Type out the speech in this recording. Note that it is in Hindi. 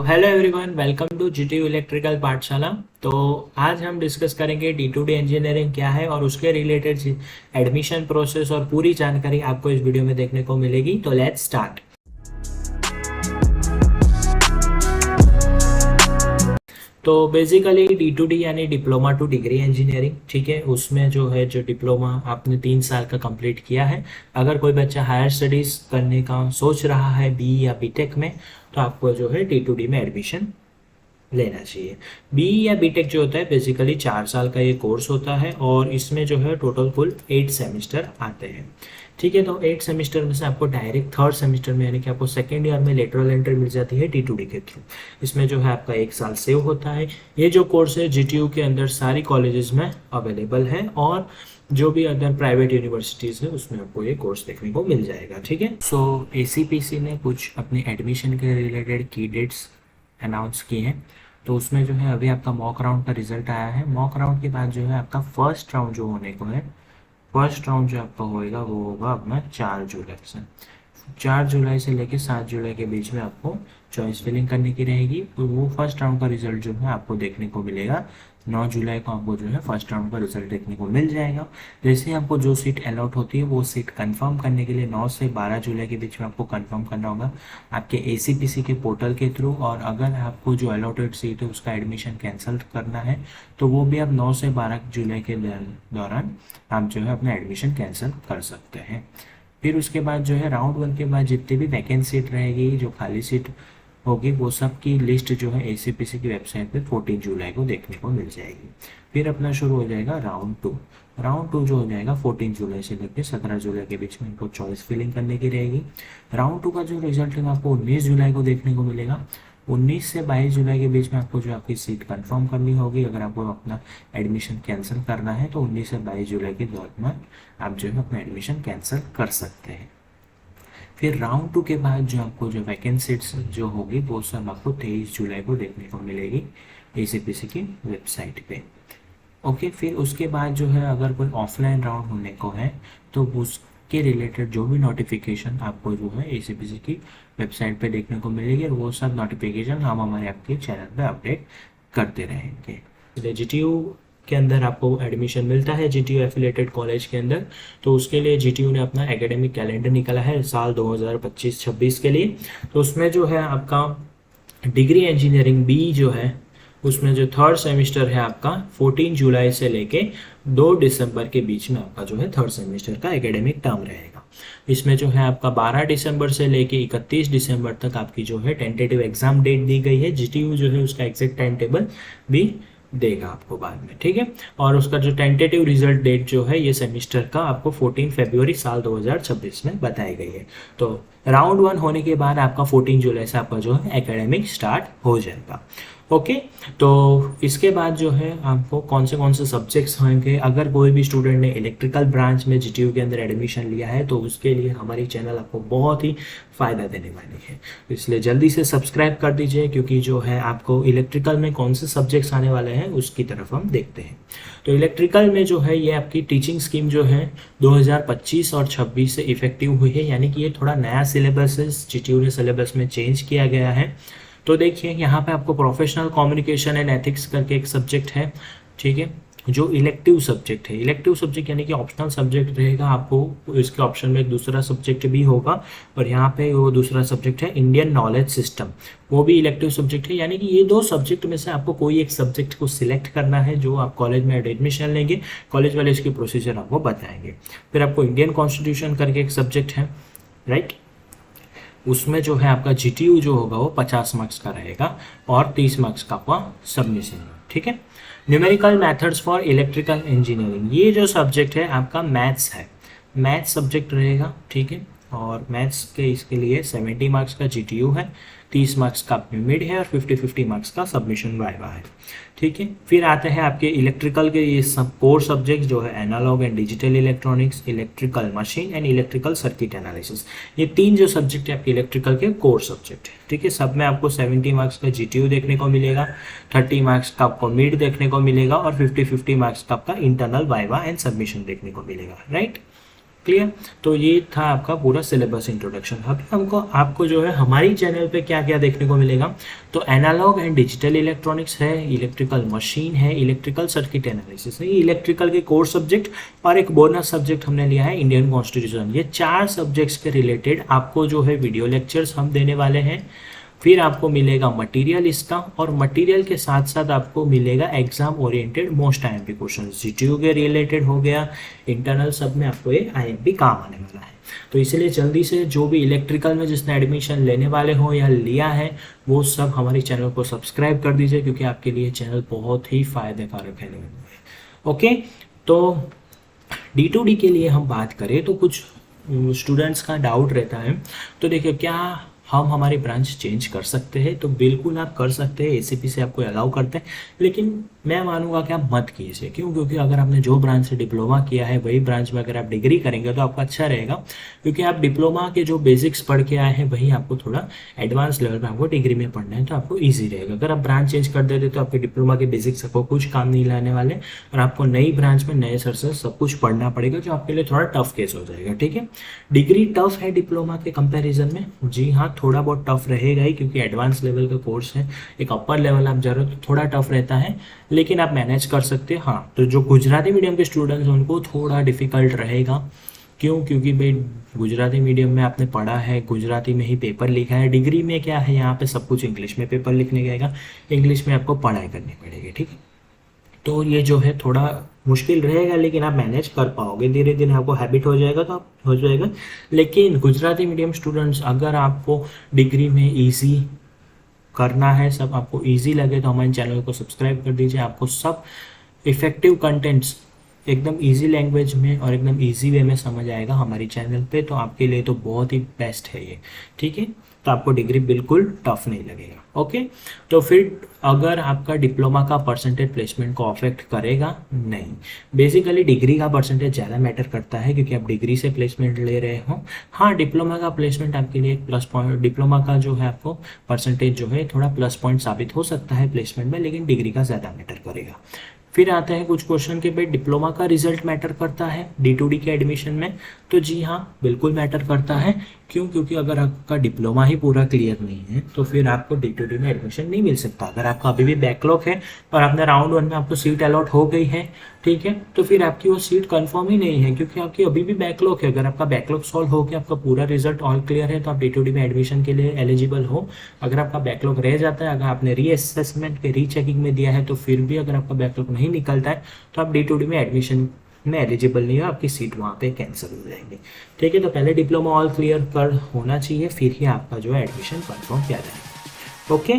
Hello everyone, welcome to GTU electrical पाठशाला। तो आज हम डिस्कस करेंगे डी इंजीनियरिंग क्या है और उसके रिलेटेड एडमिशन प्रोसेस और पूरी जानकारी आपको इस वीडियो में देखने को मिलेगी। तो लेट्स स्टार्ट। तो बेसिकली D2D यानी डिप्लोमा टू डिग्री इंजीनियरिंग, ठीक है। उसमें जो है जो डिप्लोमा आपने 3 साल का कंप्लीट किया है, अगर कोई बच्चा हायर स्टडीज करने का सोच रहा है बी या बीटेक में, तो आपको जो है D2D में एडमिशन लेना चाहिए। बी या बीटेक जो होता है बेसिकली 4 साल का ये कोर्स होता है और इसमें जो है टोटल कुल 8 सेमेस्टर आते हैं, ठीक है। तो 8 सेमेस्टर में से आपको डायरेक्ट थर्ड सेमेस्टर में यानी कि आपको सेकेंड ईयर में लेटरल एंट्री मिल जाती है D2D के थ्रू। इसमें जो है आपका 1 साल सेव होता है। ये जो कोर्स है जीटीयू के अंदर सारी कॉलेजेस में अवेलेबल है और जो भी अदर प्राइवेट यूनिवर्सिटीज़ है उसमें आपको ये कोर्स देखने को मिल जाएगा, ठीक है। सो ACPC ने कुछ अपनी एडमिशन के रिलेटेड की डेट्स अनाउंस की हैं। तो उसमें जो है अभी आपका मॉक राउंड का रिजल्ट आया है। मॉक राउंड के बाद जो है आपका फर्स्ट राउंड जो होने को है, फर्स्ट राउंड जो आपका होएगा वो होगा अपना 4 जुलाई से। 4 जुलाई से लेकर 7 जुलाई के बीच में आपको चॉइस फिलिंग करने की रहेगी। तो वो फर्स्ट राउंड का रिजल्ट जो है आपको देखने को मिलेगा 9 जुलाई को। आपको जो है फर्स्ट राउंड का रिजल्ट देखने को मिल जाएगा। जैसे ही आपको जो सीट अलॉट होती है वो सीट कंफर्म करने के लिए 9 से 12 जुलाई के बीच में आपको कंफर्म करना होगा आपके ACPC के पोर्टल के थ्रू। और अगर आपको जो अलॉटेड सीट है उसका एडमिशन कैंसिल करना है तो वो भी आप 9 से 12 जुलाई के दौरान आप जो है अपना एडमिशन कैंसिल कर सकते हैं। फिर उसके बाद जो है राउंड 1 के बाद जितनी भी वैकेंट सीट रहेगी, जो खाली सीट होगी, वो सब की लिस्ट जो है ACPC की वेबसाइट पे 14 जुलाई को देखने को मिल जाएगी। फिर अपना शुरू हो जाएगा राउंड 2। राउंड 2 जो हो जाएगा 14 जुलाई से लेकर 17 जुलाई के बीच में इनको चॉइस फिलिंग करने की रहेगी। राउंड 2 का जो रिजल्ट है आपको 19 जुलाई को देखने को मिलेगा। 19 से 22 जुलाई के बीच में आपको जो आपकी सीट कंफर्म करनी होगी। अगर आपको अपना एडमिशन कैंसिल करना है तो 19 से 22 जुलाई के दौरान आप जो है अपना एडमिशन कैंसिल कर सकते हैं। फिर राउंड 2 के बाद जो आपको जो वैकेंट सीट्स जो होगी वो सब आपको 23 जुलाई को देखने को मिलेगी ACPC की वेबसाइट पे। ओके, फिर उसके बाद जो है अगर कोई ऑफलाइन राउंड होने को है तो उसके रिलेटेड जो भी नोटिफिकेशन आपको जो है ACPC की वेबसाइट पे देखने को मिलेगी और वो सब नोटिफिकेशन हम हमारे आपके चैनल पे अपडेट करते रहेंगे। GTU के अंदर आपको एडमिशन मिलता है GTU एफिलेटेड कॉलेज के अंदर। तो उसके लिए GTU ने अपना एकेडमिक कैलेंडर निकाला है साल 2025-26 के लिए। तो उसमें जो है आपका डिग्री इंजीनियरिंग बी जो है उसमें जो थर्ड सेमेस्टर है आपका 14 जुलाई से लेके 2 दिसंबर के बीच में आपका जो है थर्ड सेमेस्टर का एकेडमिक टर्म रहेगा। इसमें जो है आपका 12 दिसंबर से लेके 31 दिसंबर तक आपकी जो है टेंटेटिव एग्जाम डेट दी गई है। GTU जो है उसका एग्जैक्ट टाइम टेबल भी देगा आपको बाद में, ठीक है। और उसका जो टेंटेटिव रिजल्ट डेट जो है ये सेमेस्टर का आपको 14 फरवरी साल 2026 में बताई गई है। तो राउंड 1 होने के बाद आपका 14 जुलाई से आपका जो है एकेडमिक स्टार्ट हो जाएगा। ओके, तो इसके बाद जो है आपको कौन से सब्जेक्ट्स होंगे। अगर कोई भी स्टूडेंट ने इलेक्ट्रिकल ब्रांच में GTU के अंदर एडमिशन लिया है तो उसके लिए हमारी चैनल आपको बहुत ही फ़ायदा देने वाली है। तो इसलिए जल्दी से सब्सक्राइब कर दीजिए, क्योंकि जो है आपको इलेक्ट्रिकल में कौन से सब्जेक्ट्स आने वाले हैं उसकी तरफ हम देखते हैं। तो इलेक्ट्रिकल में जो है ये आपकी टीचिंग स्कीम जो है 2025 और 26 से इफेक्टिव हुई है, यानी कि ये थोड़ा नया सिलेबस है, GTU ने सिलेबस में चेंज किया गया है। तो देखिए यहाँ पे आपको प्रोफेशनल कम्युनिकेशन एंड एथिक्स करके एक सब्जेक्ट है, ठीक है, जो इलेक्टिव सब्जेक्ट है। इलेक्टिव सब्जेक्ट यानी कि ऑप्शनल सब्जेक्ट रहेगा। आपको इसके ऑप्शन में एक दूसरा सब्जेक्ट भी होगा और यहाँ पे वो दूसरा सब्जेक्ट है इंडियन नॉलेज सिस्टम, वो भी इलेक्टिव सब्जेक्ट है। यानी कि ये 2 सब्जेक्ट में से आपको कोई एक सब्जेक्ट को सिलेक्ट करना है जो आप कॉलेज में एडमिशन लेंगे। कॉलेज वाले इसकी प्रोसीजर आपको बताएंगे। फिर आपको इंडियन कॉन्स्टिट्यूशन करके एक सब्जेक्ट है, राइट। उसमें जो है आपका GTU जो होगा वो 50 मार्क्स का रहेगा और 30 मार्क्स का आपका सबमिशन, ठीक है। Numerical methods for electrical engineering, ये जो सब्जेक्ट है आपका मैथ्स है, मैथ्स सब्जेक्ट रहेगा, ठीक है। और मैथ्स के इसके लिए 70 मार्क्स का GTU है, 30 मार्क्स का मिड है और 50-50 मार्क्स का सबमिशन वाइवा है, ठीक है। फिर आते हैं आपके इलेक्ट्रिकल के ये सब कोर सब्जेक्ट जो है analog and digital electronics, electrical machine and electrical circuit analysis. ये 3 जो सब्जेक्ट है आपके इलेक्ट्रिकल के कोर सब्जेक्ट है, ठीक है। सब में आपको 70 मार्क्स का GTU देखने को मिलेगा, 30 मार्क्स का आपको मिड देखने को मिलेगा और 50-50 मार्क्स का आपका इंटरनल वाइवा एंड सबमिशन देखने को मिलेगा, राइट। क्लियर। तो ये था आपका पूरा सिलेबस इंट्रोडक्शन। अभी हमको आपको जो है हमारी चैनल पे क्या क्या देखने को मिलेगा, तो एनालॉग एंड डिजिटल इलेक्ट्रॉनिक्स है, इलेक्ट्रिकल मशीन है, इलेक्ट्रिकल सर्किट एनालिसिस है, ये इलेक्ट्रिकल के कोर सब्जेक्ट, और एक बोनस सब्जेक्ट हमने लिया है इंडियन कॉन्स्टिट्यूशन। ये 4 सब्जेक्ट्स के रिलेटेड आपको जो है वीडियो लेक्चर्स हम देने वाले हैं। फिर आपको मिलेगा मटेरियल इसका, और मटेरियल के साथ साथ आपको मिलेगा exam oriented most IMP question, GTU के रिलेटेड हो गया, इंटरनल सब में आपको ये आईएमपी काम आने वाला है। तो इसलिए जल्दी से जो भी इलेक्ट्रिकल में जिसने एडमिशन लेने वाले हो या लिया है वो सब हमारे चैनल को सब्सक्राइब कर दीजिए, क्योंकि आपके लिए चैनल बहुत ही फायदेकारक है। ओके, तो D2D के लिए हम बात करें तो कुछ स्टूडेंट्स का डाउट रहता है, तो देखिए क्या हम हमारी ब्रांच चेंज कर सकते हैं, तो बिल्कुल आप कर सकते हैं, एसीपी से आपको अलाउ करते हैं, लेकिन मैं मानूंगा कि आप मत कीजिए। क्यों? क्योंकि अगर आपने जो ब्रांच से डिप्लोमा किया है वही ब्रांच में अगर आप डिग्री करेंगे तो आपका अच्छा रहेगा, क्योंकि आप डिप्लोमा के जो बेसिक्स पढ़ के आए हैं वही आपको थोड़ा एडवांस लेवल में आपको डिग्री में पढ़ना है, तो आपको ईजी रहेगा। अगर आप ब्रांच चेंज कर देते तो आपके डिप्लोमा के बेसिक्स आपको कुछ काम नहीं लाने वाले, और आपको नई ब्रांच में नए सर से सब कुछ पढ़ना पड़ेगा, जो आपके लिए थोड़ा टफ केस हो जाएगा। ठीक है, डिग्री टफ है डिप्लोमा के कंपेरिजन में, जी हाँ थोड़ा बहुत टफ रहेगा ही, क्योंकि एडवांस लेवल का कोर्स है, एक अपर लेवल आप जा रहे हो तो थोड़ा टफ रहता है, लेकिन आप मैनेज कर सकते हैं। हाँ, तो जो गुजराती मीडियम के स्टूडेंट्स हैं उनको थोड़ा डिफिकल्ट रहेगा। क्यों? क्योंकि भाई गुजराती मीडियम में आपने पढ़ा है, गुजराती में ही पेपर लिखा है, डिग्री में क्या है यहाँ पे सब कुछ इंग्लिश में पेपर लिखने जाएगा, इंग्लिश में आपको पढ़ाई करनी पड़ेगी। ठीक है, तो ये जो है थोड़ा मुश्किल रहेगा, लेकिन आप मैनेज कर पाओगे, धीरे धीरे आपको हैबिट हो जाएगा तो आप हो जाएगा। लेकिन गुजराती मीडियम स्टूडेंट्स, अगर आपको डिग्री में ईजी करना है, सब आपको इजी लगे, तो हमारे चैनल को सब्सक्राइब कर दीजिए। आपको सब इफ़ेक्टिव कंटेंट्स एकदम इजी लैंग्वेज में और एकदम इजी वे में समझ आएगा हमारी चैनल पे, तो आपके लिए तो बहुत ही बेस्ट है ये। ठीक है, तो आपको डिग्री बिल्कुल टफ नहीं लगेगा। ओके, तो फिर अगर आपका डिप्लोमा का परसेंटेज प्लेसमेंट को अफेक्ट करेगा? नहीं, बेसिकली डिग्री का परसेंटेज ज़्यादा मैटर करता है, क्योंकि आप डिग्री से प्लेसमेंट ले रहे हो। हाँ, डिप्लोमा का प्लेसमेंट आपके लिए एक प्लस पॉइंट, डिप्लोमा का जो है आपको परसेंटेज जो है थोड़ा प्लस पॉइंट साबित हो सकता है प्लेसमेंट में, लेकिन डिग्री का ज़्यादा मैटर करेगा। फिर आते हैं कुछ क्वेश्चन के भाई डिप्लोमा का रिजल्ट मैटर करता है D2D के एडमिशन में, तो जी हाँ बिल्कुल मैटर करता है। क्यों? क्योंकि अगर आपका डिप्लोमा ही पूरा क्लियर नहीं है तो फिर आपको D2D में एडमिशन नहीं मिल सकता। अगर आपका अभी भी बैकलॉग है और आपने राउंड 1 में आपको सीट अलॉट हो गई है, ठीक है, तो फिर आपकी वो सीट कंफर्म ही नहीं है, क्योंकि आपकी अभी भी बैकलॉग है। अगर आपका बैकलॉग सॉल्व हो गया, आपका पूरा रिजल्ट ऑल क्लियर है, तो आप D2D में एडमिशन के लिए एलिजिबल हो। अगर आपका बैकलॉग रह जाता है, अगर आपने रीअसेसमेंट के रीचेकिंग में दिया है, तो फिर भी अगर आपका बैकलॉग नहीं निकलता है तो आप D2D में एडमिशन में एलिजिबल नहीं हो, आपकी सीट वहाँ पे कैंसिल हो जाएगी। ठीक है, तो पहले डिप्लोमा ऑल क्लियर कर होना चाहिए, फिर ही आपका जो है एडमिशन कंफर्म किया जाएगा। ओके,